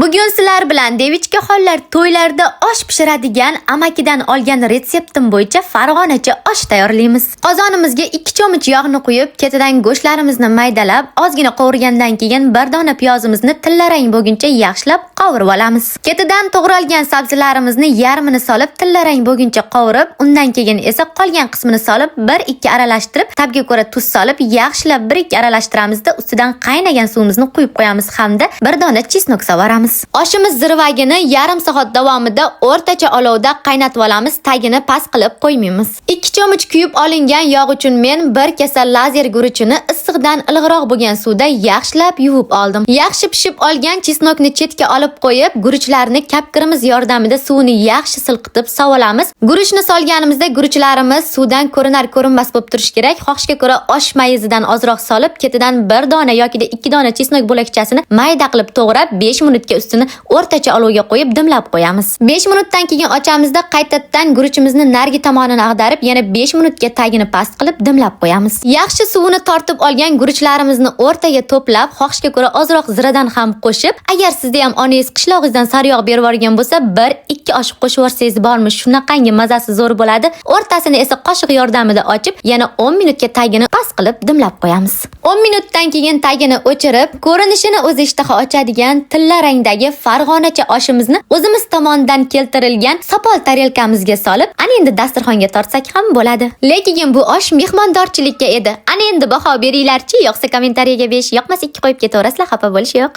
Bugun sizlar bilan devichkaxonlar to'ylarda osh pishiradigan amakidan olgan retseptim bo'yicha farg'onacha osh tayyorlaymiz. Qozonimizga 2 cho'mich yog'ni qo'yib, ketidan go'shtlarimizni maydalab, ozgina qovurgandan keyin bir dona piyozimizni tillarang bo'lguncha yaxshilab qovurib olamiz. Ketidan to'g'ralgan sabzilarimizni yarmini solib, tillarang bo'lguncha qovurib, undan keyin esa qolgan qismini solib, 1-2 aralashtirib, tabga ko'ra tuz solib, yaxshilab 1-2 aralashtiramizda ustidan qaynagan suvimizni quyib qo'yamiz hamda bir dona chesnok savaramiz. Oshimiz zirvagini yarim soat davomida o'rtacha olovda qaynatib olamiz, tagini past qilib qo'ymaymiz. 2 cho'mich kuyib olingan yog' uchun men 1 kasa lazer guruchini issiqdan ilg'roq bo'lgan suvda yaxshilab yuvib oldim. Yaxshi pishib olgan chesnokni chetga olib qo'yib, guruchlarni kapkirimiz yordamida suvni yaxshi silqitib savolamiz. Guruchni solganimizda guruchlarimiz suvdan ko'rinar-ko'rinmas bo'lib turish kerak. Xohishga ko'ra osh mayizidan ozroq solib, ketidan 1 dona yoki 2 dona chesnok bo'lakchasini mayda qilib to'g'rab 5 minutga ustini o'rtacha olovga qo'yib dimlab qo'yamiz. 5 minutdan keyin ochamizda qaytadan guruchimizni nargi tomonini ag'darib, yana 5 minutga tagini past qilib dimlab qo'yamiz. Yaxshi suvini tortib olgan guruchlarimizni o'rtaga to'plab, xohishga ko'ra ozroq ziradan ham qo'shib, agar sizda ham onangiz qishlog'ingizdan sariyog' berib yuborgan bo'lsa, 1-2 qoshiq qo'shib yorsangiz bormi, shunaqangi mazasi zo'r bo'ladi. O'rtasini esa qoshiq yordamida ochib, yana 10 minutga tagini past qilib dimlab qo'yamiz. 10 minutdan keyin tagini o'chirib, ko'rinishini o'zi ishtaha ochadigan tilla rangdagi farg'onacha oshimizni o'zimiz tomonidan keltirilgan sopol tarelkamizga solib, ana endi dasturxonga tortsak ham bo'ladi. Lekin bu osh mehmondorchilikka edi. Ana endi baho beringlarchi, yo'qsa kommentariyaga 5, yoqmas 2 qo'yib ketaverasizlar, xafa bo'lish yo'q.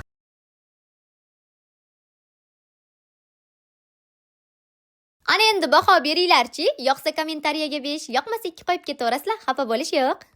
Ana endi baho beringlarchi, yo'qsa kommentariyaga 5, yoqmas 2 qo'yib ketaverasizlar, xafa bo'lish yo'q.